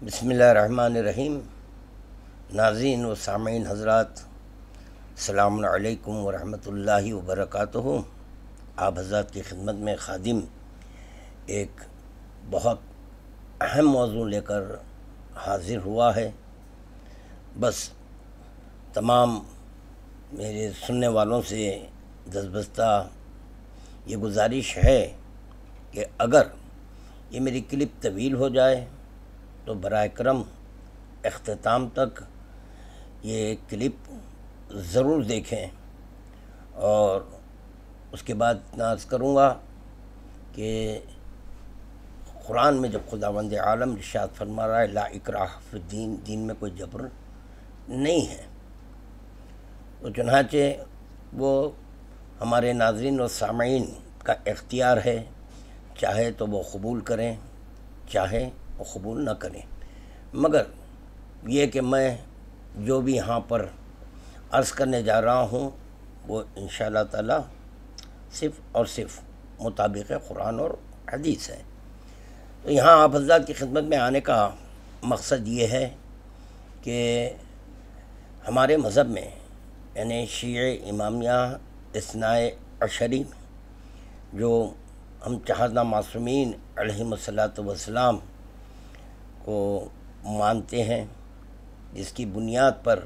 بسم اللہ الرحمن الرحیم۔ ناظرین و سامعین حضرات، السلام علیکم ورحمۃ اللہ وبرکاتہ۔ آپ حضرات کی خدمت میں خادم ایک بہت اہم موضوع لے کر حاضر ہوا ہے۔ بس تمام میرے سننے والوں سے دستبستہ یہ گزارش ہے کہ اگر یہ میری کلپ طویل ہو جائے تو برائے کرم اختتام تک یہ کلپ ضرور دیکھیں، اور اس کے بعد عرض کروں گا کہ قرآن میں جب خداوند عالم ارشاد فرما رہا ہے لا اکراہ فی الدین، دین میں کوئی جبر نہیں ہے، تو چنانچہ وہ ہمارے ناظرین و سامعین کا اختیار ہے، چاہے تو وہ قبول کریں، چاہے وہ قبول نہ کریں۔ مگر یہ کہ میں جو بھی یہاں پر عرض کرنے جا رہا ہوں وہ انشاءاللہ تعالی صرف اور صرف مطابق قرآن اور حدیث ہے۔ تو یہاں آپ حضرات کی خدمت میں آنے کا مقصد یہ ہے کہ ہمارے مذہب میں یعنی شیعہ امامیہ اثنائے عشری جو ہم چہارہ معصومین علیہم الصلاۃ والسلام کو مانتے ہیں، جس کی بنیاد پر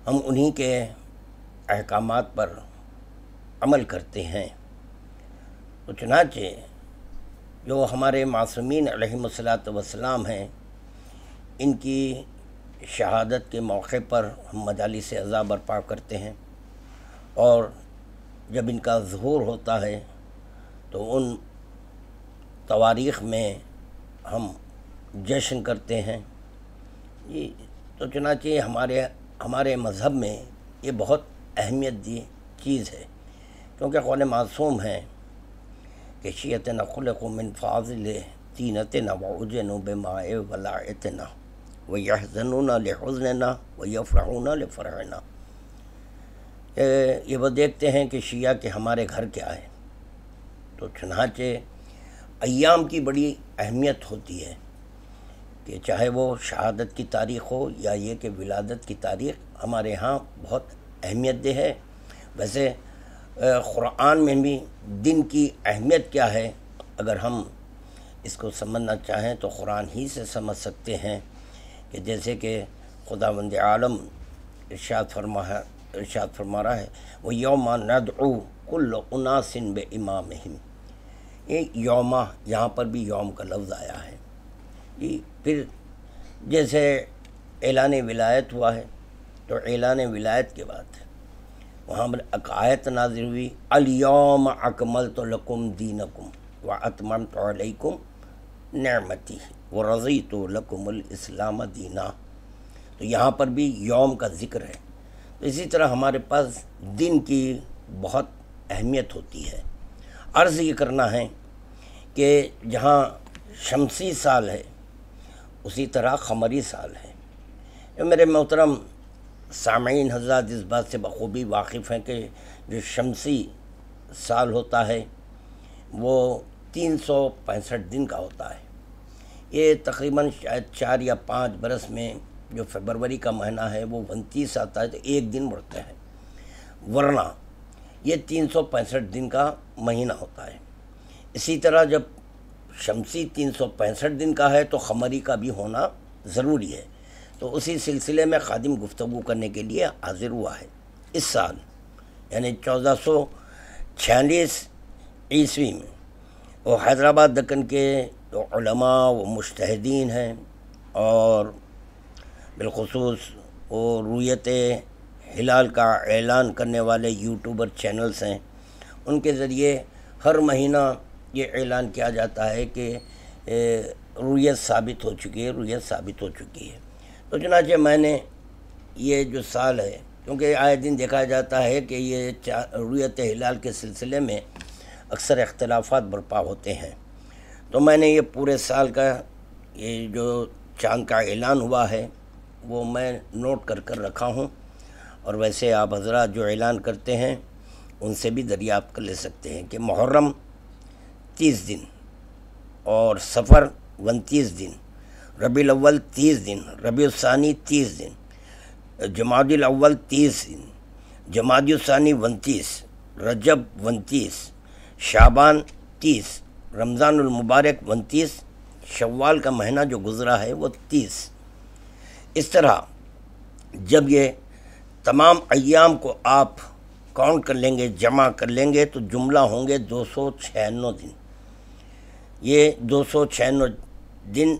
ہم انہی کے احکامات پر عمل کرتے ہیں، تو چنانچہ جو ہمارے معصومین علیہم الصلاۃ والسلام ہیں، ان کی شہادت کے موقع پر ہم مجالس عزا برپا کرتے ہیں، اور جب ان کا ظہور ہوتا ہے تو ان تواریخ میں ہم جشن کرتے ہیں۔ تو چنانچہ ہمارے مذہب میں یہ بہت اہمیت دی چیز ہے، کیونکہ قول معصوم ہے کہ شیعتنا خلقوا من فاضل طینتنا وعجنوا بماء ولایتنا ویحزنون لحزننا ویفرحون لفرحنا۔ یہ وہ دیکھتے ہیں کہ شیعہ کے ہمارے گھر کیا ہے، تو چنانچہ ایام کی بڑی اہمیت ہوتی ہے کہ چاہے وہ شہادت کی تاریخ ہو یا یہ کہ ولادت کی تاریخ ہمارے ہاں بہت اہمیت دہ ہے۔ ویسے قرآن میں بھی دن کی اہمیت کیا ہے، اگر ہم اس کو سمجھنا چاہیں تو قرآن ہی سے سمجھ سکتے ہیں، کہ جیسے کہ خداوند عالم ارشاد فرما رہا ہے وَيَوْمَ نَدْعُو كُلُّ أُنَاسٍ بِإِمَامِهِمْ۔ یہ یومہ یہاں پر بھی یوم کا لفظ آیا ہے۔ پھر جیسے اعلان ولایت ہوا ہے، تو اعلان ولایت کے بعد وہاں پر ایک آیت نازل ہوئی اليوم اکملت لکم دینکم واتممت علیکم نعمتی ورضیت لکم الاسلام دینا۔ تو یہاں پر بھی یوم کا ذکر ہے۔ تو اسی طرح ہمارے پاس دن کی بہت اہمیت ہوتی ہے۔ عرض یہ کرنا ہے کہ جہاں شمسی سال ہے اسی طرح قمری سال ہے۔ میرے محترم سامعین حضرات اس بات سے بخوبی واقف ہیں کہ جو شمسی سال ہوتا ہے وہ 365 دن کا ہوتا ہے۔ یہ تقریباً شاید 4 یا 5 برس میں جو فروری کا مہینہ ہے وہ 29 آتا ہے، تو ایک دن بڑھتا ہے، ورنہ یہ 365 دن کا مہینہ ہوتا ہے۔ اسی طرح جب شمسی 365 دن کا ہے تو قمری کا بھی ہونا ضروری ہے۔ تو اسی سلسلے میں خادم گفتگو کرنے کے لیے حاضر ہوا ہے۔ اس سال یعنی 1446 عیسوی میں وہ حیدرآباد دکن کے جو علماء و مجتہدین ہیں، اور بالخصوص وہ رؤیت ہلال کا اعلان کرنے والے یوٹیوبر چینلز ہیں، ان کے ذریعے ہر مہینہ یہ اعلان کیا جاتا ہے کہ رؤیت ثابت ہو چکی ہے۔ تو چنانچہ میں نے یہ جو سال ہے، کیونکہ آئے دن دیکھا جاتا ہے کہ یہ رؤیت ہلال کے سلسلے میں اکثر اختلافات برپا ہوتے ہیں، تو میں نے یہ پورے سال کا یہ جو چاند کا اعلان ہوا ہے وہ میں نوٹ کر رکھا ہوں، اور ویسے آپ حضرات جو اعلان کرتے ہیں ان سے بھی دریافت کر لے سکتے ہیں کہ محرم 30 دن اور سفر 29 دن، ربیع الاول 30 دن، ربیع الثانی 30 دن، جمادی الاول 30 دن، جمادی الثانی 29، رجب 29، شعبان 30، رمضان المبارک 29، شوال کا مہینہ جو گزرا ہے وہ 30۔ اس طرح جب یہ تمام ایام کو آپ کاؤنٹ کر لیں گے، جمع کر لیں گے، تو جملہ ہوں گے 296 دن۔ یہ 296 دن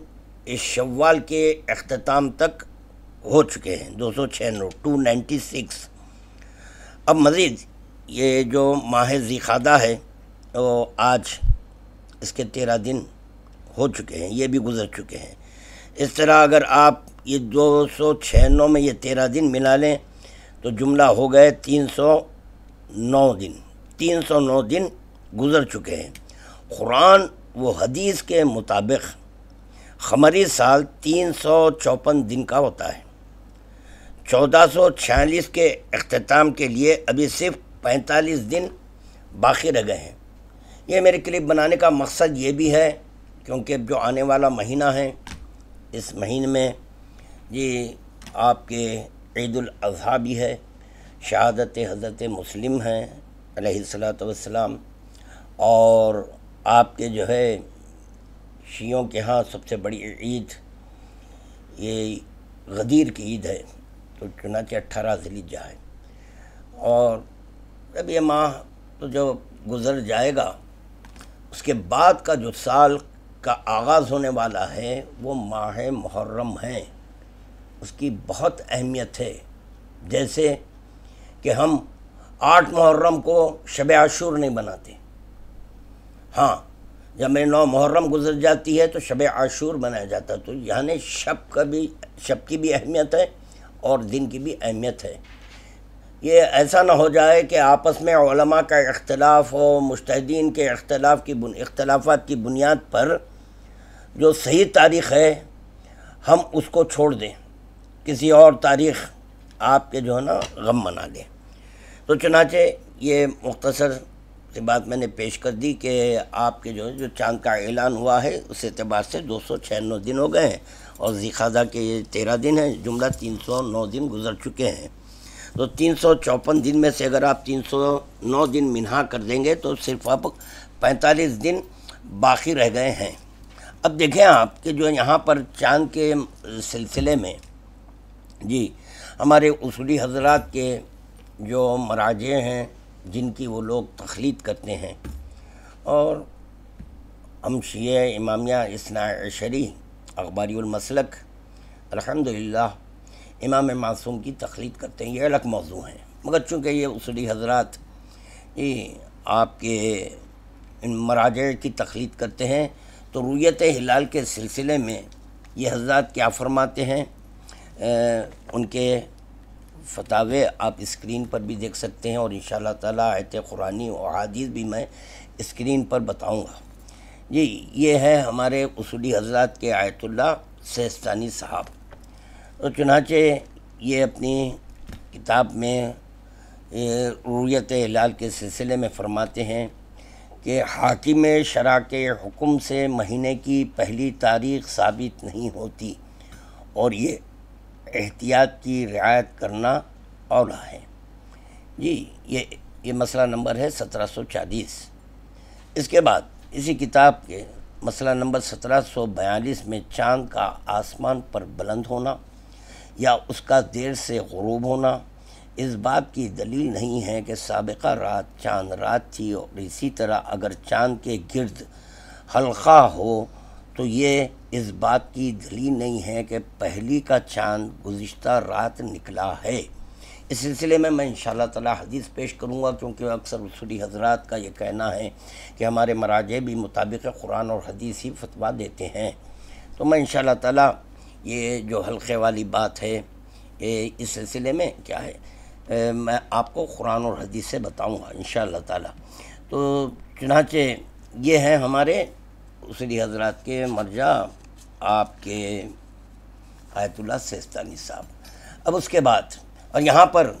اس شوال کے اختتام تک ہو چکے ہیں، 296۔ اب مزید یہ جو ماہ ذیقعدہ ہے وہ آج اس کے 13 دن ہو چکے ہیں، یہ بھی گزر چکے ہیں۔ اس طرح اگر آپ یہ 296 میں یہ 13 دن ملا لیں تو جملہ ہو گئے 309 دن۔ 309 دن گزر چکے ہیں۔ قرآن و حدیث کے مطابق قمری سال 354 دن کا ہوتا ہے۔ 1446 کے اختتام کے لیے ابھی صرف 45 دن باقی رہ گئے ہیں۔ یہ میرے کلپ بنانے کا مقصد یہ بھی ہے کیونکہ جو آنے والا مہینہ ہے، اس مہینے میں جی آپ کے عید الاضحیٰ بھی ہے، شہادت حضرت مسلم ہیں علیہ الصلاۃ والسلام، اور آپ کے جو ہے شیعوں کے ہاں سب سے بڑی عید یہ غدیر کی عید ہے، تو چنانچہ 18 ذی الحجہ ہے۔ اور اب یہ ماہ تو جو گزر جائے گا، اس کے بعد کا جو سال کا آغاز ہونے والا ہے وہ ماہ محرم ہے۔ اس کی بہت اہمیت ہے، جیسے کہ ہم 8 محرم کو شب عاشور نہیں بناتے، ہاں جب 9 محرم گزر جاتی ہے تو شب عاشور بنایا جاتا ہے، تو یعنی شب کی بھی اہمیت ہے اور دن کی بھی اہمیت ہے۔ یہ ایسا نہ ہو جائے کہ آپس میں علماء کا اختلاف ہو، مجتہدین کے اختلافات کی بنیاد پر جو صحیح تاریخ ہے ہم اس کو چھوڑ دیں، کسی اور تاریخ آپ کے جو ہے نا غم منا لیں۔ تو چنانچہ یہ مختصر سی بات میں نے پیش کر دی کہ آپ کے جو چاند کا اعلان ہوا ہے اس اعتبار سے 296 دن ہو گئے ہیں، اور ذیقعدہ کے یہ 13 دن ہیں، جملہ 309 دن گزر چکے ہیں۔ تو 354 دن میں سے اگر آپ 309 دن منہا کر دیں گے تو صرف اب 45 دن باقی رہ گئے ہیں۔ اب دیکھیں آپ کہ جو یہاں پر چاند کے سلسلے میں جی ہمارے اصولی حضرات کے جو مراجع ہیں جن کی وہ لوگ تخلیق کرتے ہیں، اور ہم شیعہ امامیہ اثنا عشری اخباری المسلک الحمدللہ امام معصوم کی تخلیق کرتے ہیں، یہ الگ موضوع ہیں، مگر چونکہ یہ اصولی حضرات آپ کے ان مراجع کی تخلیق کرتے ہیں، تو رؤیت ہلال کے سلسلے میں یہ حضرات کیا فرماتے ہیں، ان کے فتاوے آپ اسکرین پر بھی دیکھ سکتے ہیں، اور انشاءاللہ تعالی آیت قرآنی و احادیث بھی میں اسکرین پر بتاؤں گا۔ جی یہ ہے ہمارے اصولی حضرات کے آیت اللہ سیستانی صاحب۔ تو چنانچہ یہ اپنی کتاب میں رؤیت ہلال کے سلسلے میں فرماتے ہیں کہ حاکم شرع کے حکم سے مہینے کی پہلی تاریخ ثابت نہیں ہوتی، اور یہ احتیاط کی رعایت کرنا اولا ہے۔ جی یہ مسئلہ نمبر ہے 1740۔ اس کے بعد اسی کتاب کے مسئلہ نمبر 1742 میں چاند کا آسمان پر بلند ہونا یا اس کا دیر سے غروب ہونا اس بات کی دلیل نہیں ہے کہ سابقہ رات چاند رات تھی، اور اسی طرح اگر چاند کے گرد حلقہ ہو تو یہ اس بات کی دلیل نہیں ہے کہ پہلی کا چاند گزشتہ رات نکلا ہے۔ اس سلسلے میں انشاءاللہ تعالی حدیث پیش کروں گا، کیونکہ اکثر اصولی حضرات کا یہ کہنا ہے کہ ہمارے مراجع بھی مطابق قرآن اور حدیث ہی فتویٰ دیتے ہیں۔ تو میں انشاءاللہ تعالی یہ جو حلقے والی بات ہے اس سلسلے میں کیا ہے میں آپ کو قرآن اور حدیث سے بتاؤں گا انشاءاللہ تعالی۔ تو چنانچہ یہ ہیں ہمارے اصولی حضرات کے مرجع آپ کے آیت اللہ سیستانی صاحب۔ اب اس کے بعد اور یہاں پر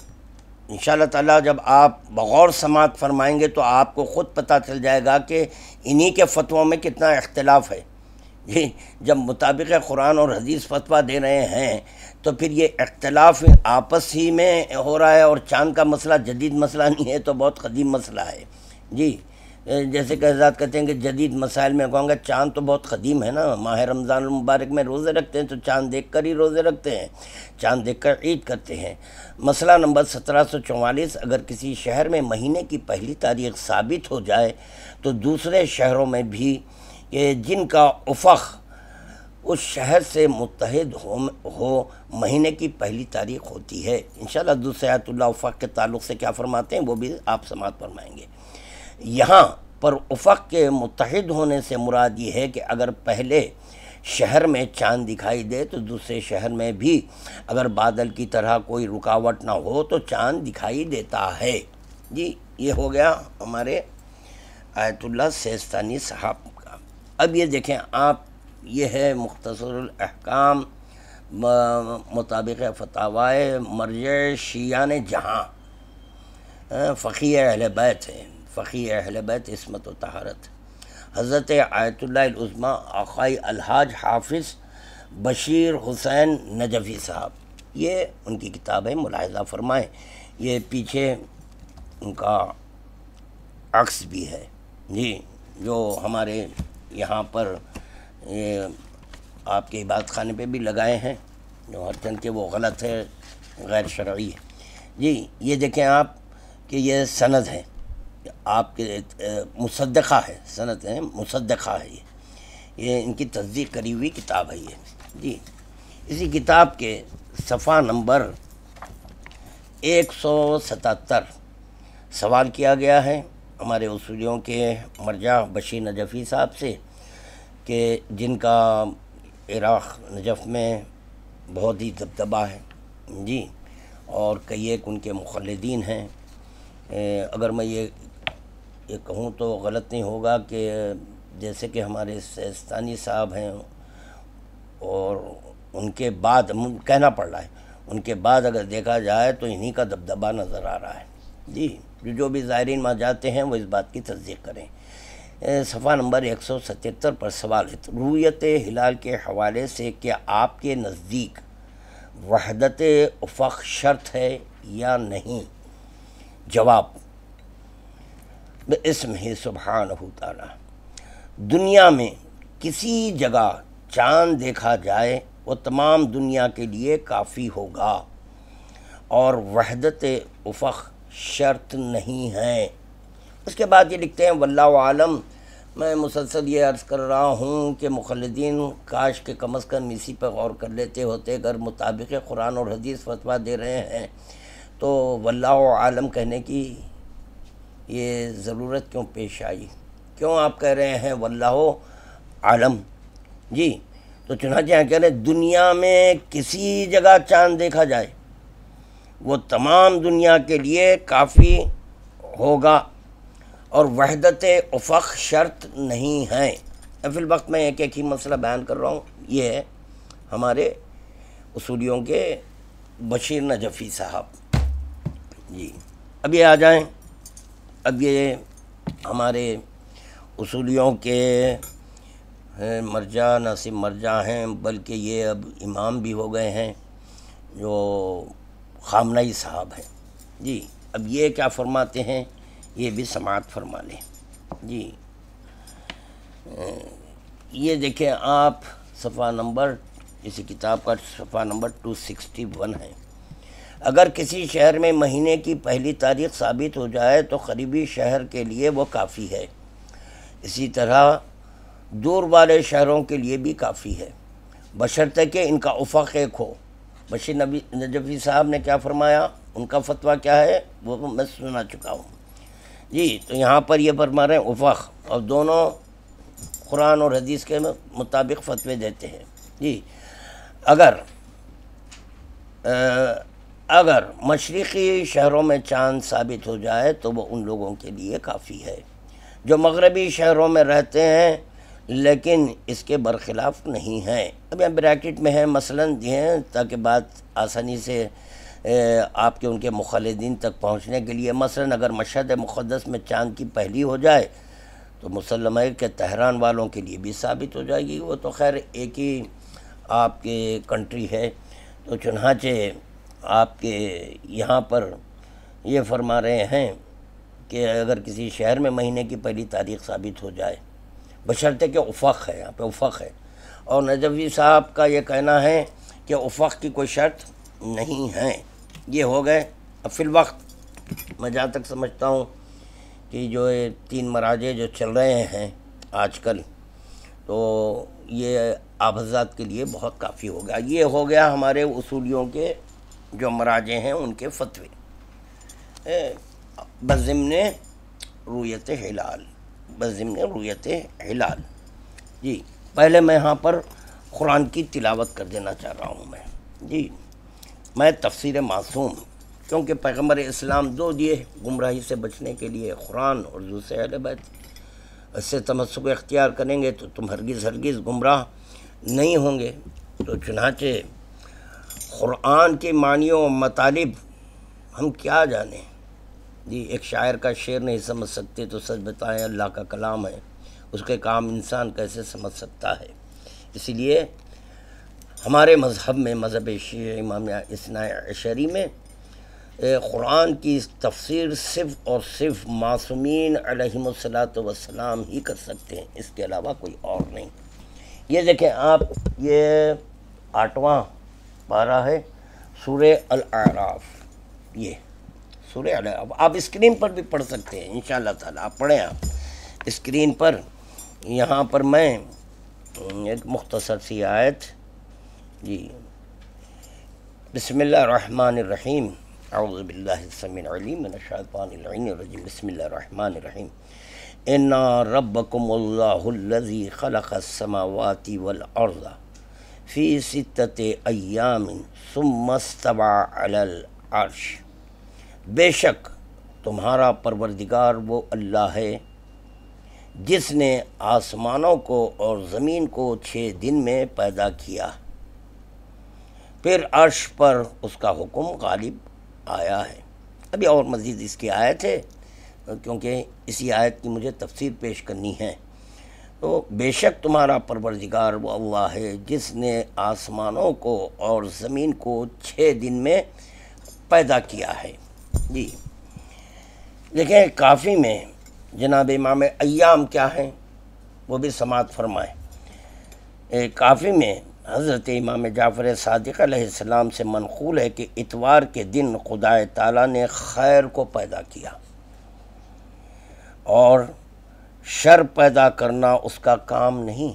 انشاءاللہ تعالی جب آپ بغور سماعت فرمائیں گے تو آپ کو خود پتہ چل جائے گا کہ انہی کے فتووں میں کتنا اختلاف ہے۔ یہ جب مطابق قرآن اور حدیث فتویٰ دے رہے ہیں تو پھر یہ اختلاف آپس ہی میں ہو رہا ہے، اور چاند کا مسئلہ جدید مسئلہ نہیں ہے، تو بہت قدیم مسئلہ ہے جی۔ جیسے کہ حضرات کہتے ہیں کہ جدید مسائل میں کہوں گا چاند تو بہت قدیم ہے نا، ماہ رمضان المبارک میں روزے رکھتے ہیں تو چاند دیکھ کر ہی روزے رکھتے ہیں، چاند دیکھ کر عید کرتے ہیں۔ مسئلہ نمبر 1744، اگر کسی شہر میں مہینے کی پہلی تاریخ ثابت ہو جائے تو دوسرے شہروں میں بھی جن کا افق اس شہر سے متحد ہو مہینے کی پہلی تاریخ ہوتی ہے۔ انشاءاللہ دوسرے آیت اللہ افق کے تعلق سے کیا فرماتے ہیں وہ بھی آپ سماعت فرمائیں گے۔ یہاں پر افق کے متحد ہونے سے مراد یہ ہے کہ اگر پہلے شہر میں چاند دکھائی دے تو دوسرے شہر میں بھی اگر بادل کی طرح کوئی رکاوٹ نہ ہو تو چاند دکھائی دیتا ہے جی۔ یہ ہو گیا ہمارے آیت اللہ سیستانی صاحب کا۔ اب یہ دیکھیں آپ، یہ ہے مختصر الاحکام مطابق فتاوائے مرجع شیعان جہاں، فقیہ اہل بیت ہے، فقیہ اہل بیت عصمت و طہارت، حضرت آیت اللہ العظمیٰ آقائی الحاج حافظ بشیر حسین نجفی صاحب، یہ ان کی کتاب ہے، ملاحظہ فرمائیں۔ یہ پیچھے ان کا عکس بھی ہے جی، جو ہمارے یہاں پر آپ کے عبادت خانے پہ بھی لگائے ہیں، جو ہر چند کے وہ غلط ہے، غیر شرعی ہے جی۔ یہ دیکھیں آپ کہ یہ سند ہے آپ کے، مصدقہ ہے، سند ہے، مصدقہ ہے، یہ ان کی تصدیق کری ہوئی کتاب ہے یہ جی۔ اسی کتاب کے صفحہ نمبر 177 سوال کیا گیا ہے ہمارے اصولیوں کے مرجع بشیر نجفی صاحب سے، کہ جن کا عراق نجف میں بہت ہی دبدبہ ہے جی، اور کئی ایک ان کے مخلدین ہیں۔ اگر میں یہ کہوں تو غلط نہیں ہوگا کہ جیسے کہ ہمارے سیستانی صاحب ہیں، اور ان کے بعد کہنا پڑ رہا ہے، ان کے بعد اگر دیکھا جائے تو انہی کا دبدبہ نظر آ رہا ہے جی۔ جو بھی زائرین وہاں جاتے ہیں وہ اس بات کی تصدیق کریں۔ صفحہ نمبر 177 پر سوال ہے، رؤیت ہلال کے حوالے سے کیا آپ کے نزدیک وحدت افق شرط ہے یا نہیں؟ جواب، باسمہ سبحانہ تعالی، دنیا میں کسی جگہ چاند دیکھا جائے وہ تمام دنیا کے لیے کافی ہوگا، اور وحدت افق شرط نہیں ہے۔ اس کے بعد یہ لکھتے ہیں، واللہ عالم، میں مسلسل یہ عرض کر رہا ہوں کہ مخلدین کاش کہ کم از کم اسی پہ غور کر لیتے ہوتے، اگر مطابق قرآن اور حدیث فتویٰ دے رہے ہیں تو واللہ عالم کہنے کی یہ ضرورت کیوں پیش آئی؟ کیوں آپ کہہ رہے ہیں واللہ عالم جی؟ تو چنانچہ یہاں کہہ رہے ہیں دنیا میں کسی جگہ چاند دیکھا جائے وہ تمام دنیا کے لیے کافی ہوگا، اور وحدت افق شرط نہیں ہے۔ فی الوقت میں ایک ہی مسئلہ بیان کر رہا ہوں، یہ ہے ہمارے اصولیوں کے بشیر نجفی صاحب جی۔ اب یہ آ جائیں، اب یہ ہمارے اصولیوں کے مرجع نہ صرف مرجع ہیں بلکہ یہ اب امام بھی ہو گئے ہیں، جو خامنئی صاحب ہیں جی۔ اب یہ کیا فرماتے ہیں یہ بھی سماعت فرما لیں جی۔ یہ دیکھیں آپ صفحہ نمبر، اسی کتاب کا صفحہ نمبر 261 ہے، اگر کسی شہر میں مہینے کی پہلی تاریخ ثابت ہو جائے تو قریبی شہر کے لیے وہ کافی ہے، اسی طرح دور والے شہروں کے لیے بھی کافی ہے، بشرطے کہ ان کا افق ایک ہو۔ بشیر نجفی صاحب نے کیا فرمایا، ان کا فتویٰ کیا ہے وہ میں سنا چکا ہوں جی۔ تو یہاں پر یہ فرما رہے ہیں افق، اور دونوں قرآن اور حدیث کے مطابق فتوے دیتے ہیں جی۔ اگر مشرقی شہروں میں چاند ثابت ہو جائے تو وہ ان لوگوں کے لیے کافی ہے جو مغربی شہروں میں رہتے ہیں لیکن اس کے برخلاف نہیں ہیں۔ اب یہاں بریکٹ میں ہے مثلاً ہیں تاکہ بات آسانی سے آپ کے ان کے مخلدین تک پہنچنے کے لیے، مثلاً اگر مشہد مقدس میں چاند کی پہلی ہو جائے تو مسلم ہے کہ تہران والوں کے لیے بھی ثابت ہو جائے گی، وہ تو خیر ایک ہی آپ کے کنٹری ہے۔ تو چنانچہ آپ کے یہاں پر یہ فرما رہے ہیں کہ اگر کسی شہر میں مہینے کی پہلی تاریخ ثابت ہو جائے، بشرطے کہ افق ہے، یہاں پہ افق ہے، اور نجوی صاحب کا یہ کہنا ہے کہ افق کی کوئی شرط نہیں ہے۔ یہ ہو گئے۔ اب فی الوقت میں جہاں تک سمجھتا ہوں کہ جو یہ 3 مراجع جو چل رہے ہیں آج کل، تو یہ آپ حضرات کے لیے بہت کافی ہو گیا۔ یہ ہو گیا ہمارے اصولیوں کے جو مراجع ہیں ان کے فتوے بضمن رؤیت ہلال، بضمن رؤیت ہلال۔ جی پہلے میں یہاں پر قرآن کی تلاوت کر دینا چاہ رہا ہوں جی میں تفسیر معصوم، کیونکہ پیغمبر اسلام دو دیے گمراہی سے بچنے کے لیے، قرآن اور دوسرے اہل بیت۔ اس سے تمسک اختیار کریں گے تو تم ہرگز گمراہ نہیں ہوں گے۔ تو چنانچہ قرآن کے معنی و مطالب ہم کیا جانیں جی، ایک شاعر کا شعر نہیں سمجھ سکتے تو سچ بتائیں اللہ کا کلام ہے، اس کے کام انسان کیسے سمجھ سکتا ہے۔ اسی لیے ہمارے مذہب میں، مذہب شیعہ امام اثنا عشری میں، قرآن کی تفسیر صرف اور صرف معصومین علیہم الصلاۃ والسلام ہی کر سکتے ہیں، اس کے علاوہ کوئی اور نہیں۔ یہ دیکھیں آپ، یہ 8واں پارہ ہے سورہ الاعراف، یہ سورہ الاعراف آپ اسکرین پر بھی پڑھ سکتے ہیں انشاءاللہ تعالیٰ، آپ پڑھیں آپ اسکرین پر۔ یہاں پر میں ایک مختصر سی آیت، جی بسم اللہ الرحمن الرحیم، اعوذ باللہ السمیع العلیم من الشیطان اللعین الرجیم، بسم اللہ الرحمن الرحیم، ان ربکم اللہ الذی خلق السماوات والارض فی 6 ایام ثم استوى علی العرش، بے شک تمہارا پروردگار وہ اللہ ہے جس نے آسمانوں کو اور زمین کو 6 دن میں پیدا کیا، پھر عرش پر اس کا حکم غالب آیا ہے۔ ابھی اور مزید اس کی آیت ہے، کیونکہ اسی آیت کی مجھے تفسیر پیش کرنی ہے۔ تو بے شک تمہارا پروردگار وہ اللہ ہے جس نے آسمانوں کو اور زمین کو 6 دن میں پیدا کیا ہے۔ جی دیکھیں کافی میں جناب امام ایام کیا ہیں وہ بھی سماعت فرمائیں۔ کافی میں حضرت امام جعفر صادق علیہ السلام سے منقول ہے کہ اتوار کے دن خدا تعالیٰ نے خیر کو پیدا کیا اور شر پیدا کرنا اس کا کام نہیں،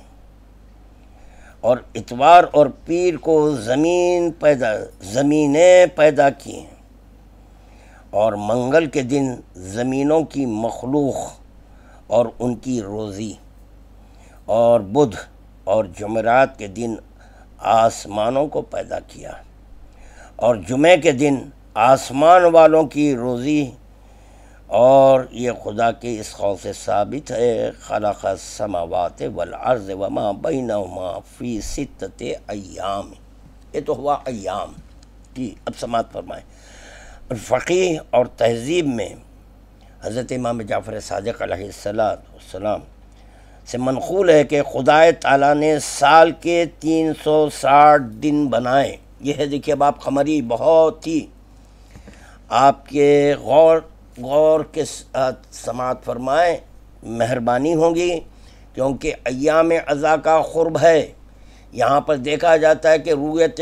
اور اتوار اور پیر کو زمینیں پیدا کی ہیں، اور منگل کے دن زمینوں کی مخلوق اور ان کی روزی، اور بدھ اور جمعرات کے دن آسمانوں کو پیدا کیا، اور جمعے کے دن آسمان والوں کی روزی، اور یہ خدا کے اس قول سے ثابت ہے خلق السماوات والارض وما بینہما فی 6 ایام، یہ تو ہوا ایام۔ جی اب سماعت فرمائیں۔ فقیہ اور تہذیب میں حضرت امام جعفر صادق علیہ السلام سے منقول ہے کہ خدا تعالیٰ نے سال کے 360 دن بنائے۔ یہ ہے دیکھیے اب آپ قمری بہت ہی آپ کے غور کے ساتھ سماعت فرمائیں، مہربانی ہوگی، کیونکہ ایام عزا کا قرب ہے۔ یہاں پر دیکھا جاتا ہے کہ رؤیت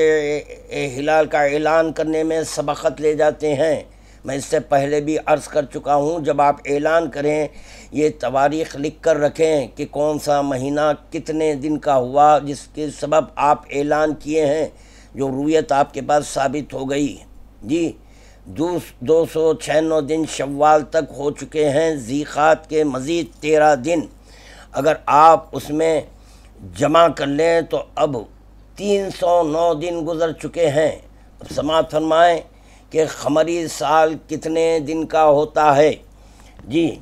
ہلال کا اعلان کرنے میں سبقت لے جاتے ہیں۔ میں اس سے پہلے بھی عرض کر چکا ہوں، جب آپ اعلان کریں یہ تواریخ لکھ کر رکھیں کہ کون سا مہینہ کتنے دن کا ہوا، جس کے سبب آپ اعلان کیے ہیں، جو رؤیت آپ کے پاس ثابت ہو گئی۔ جی 296 دن شوال تک ہو چکے ہیں، ذیقات کے مزید 13 دن اگر آپ اس میں جمع کر لیں تو اب 309 دن گزر چکے ہیں۔ اب سماعت فرمائیں کہ قمری سال کتنے دن کا ہوتا ہے۔ جی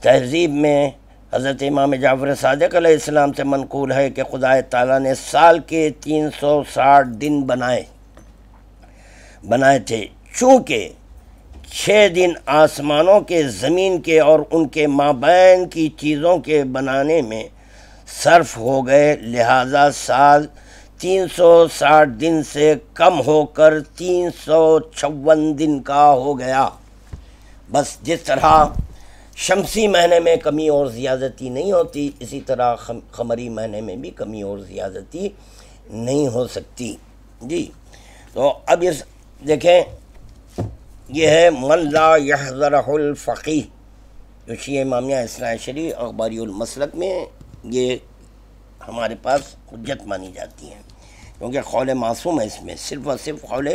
تہذیب میں حضرت امام جعفر صادق علیہ السلام سے منقول ہے کہ خدا تعالیٰ نے سال کے 360 دن بنائے تھے، چونکہ 6 دن آسمانوں کے، زمین کے اور ان کے مابین کی چیزوں کے بنانے میں صرف ہو گئے، لہذا سال 360 دن سے کم ہو کر 356 دن کا ہو گیا۔ بس جس طرح شمسی مہینے میں کمی اور زیادتی نہیں ہوتی، اسی طرح قمری مہینے میں بھی کمی اور زیادتی نہیں ہو سکتی۔ جی تو اب اس دیکھیں، یہ ہے من لا یحذرہ الفقیہ، جو شیعہ امامیہ اثنا عشری اخباری المسلک میں یہ ہمارے پاس حجت مانی جاتی ہیں، کیونکہ قول معصوم ہے، اس میں صرف اور صرف قول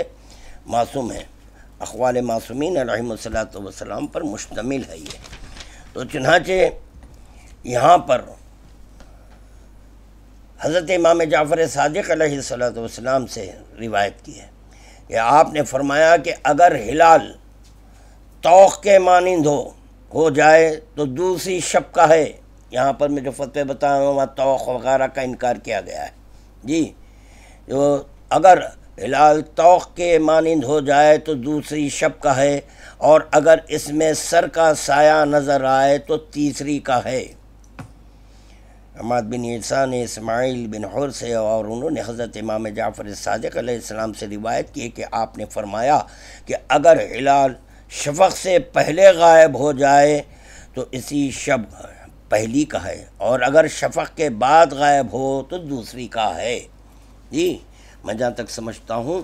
معصوم ہے، اقوال معصومین علیہم الصلاۃ والسلام پر مشتمل ہے یہ۔ تو چنانچہ یہاں پر حضرت امام جعفر صادق علیہ الصلاۃ والسلام سے روایت کی ہے کہ آپ نے فرمایا کہ اگر ہلال توق کے مانند ہو جائے تو دوسری شب کا ہے۔ یہاں پر میں جو فتوے بتایا ہوں وہاں توق وغیرہ کا انکار کیا گیا ہے۔ جی جو اگر ہلال توق کے مانند ہو جائے تو دوسری شب کا ہے، اور اگر اس میں سر کا سایہ نظر آئے تو تیسری کا ہے۔ حماد بن عیسیٰ نے اسماعیل بن حر سے اور انہوں نے حضرت امام جعفر صادق علیہ السلام سے روایت کی کہ آپ نے فرمایا کہ اگر ہلال شفق سے پہلے غائب ہو جائے تو اسی شب پہلی کا ہے، اور اگر شفق کے بعد غائب ہو تو دوسری کا ہے۔ جی میں جہاں تک سمجھتا ہوں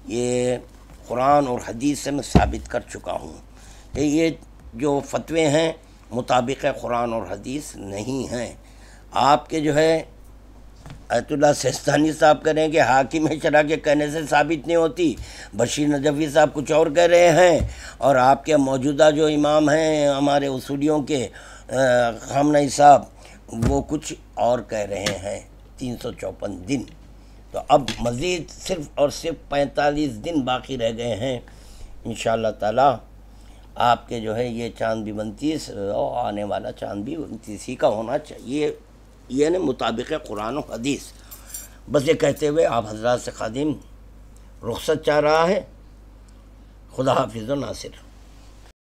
یہ قرآن اور حدیث سے میں ثابت کر چکا ہوں کہ یہ جو فتوے ہیں مطابق قرآن اور حدیث نہیں ہیں۔ آپ کے جو ہے آیت اللہ سیستانی صاحب کہہ رہے ہیں کہ حاکم شرع کے کہنے سے ثابت نہیں ہوتی، بشیر نجفی صاحب کچھ اور کہہ رہے ہیں، اور آپ کے موجودہ جو امام ہیں ہمارے اصولیوں کے خامنہئی صاحب وہ کچھ اور کہہ رہے ہیں۔ 354 دن، تو اب مزید صرف اور صرف 45 دن باقی رہ گئے ہیں انشاءاللہ تعالی۔ آپ کے جو ہے یہ چاند بھی 29 اور آنے والا چاند بھی 29 ہی کا ہونا چاہیے، یہ نا مطابق قرآن و حدیث۔ بس یہ کہتے ہوئے آپ حضرات سے خادم رخصت چاہ رہا ہے۔ خدا حافظ و ناصر۔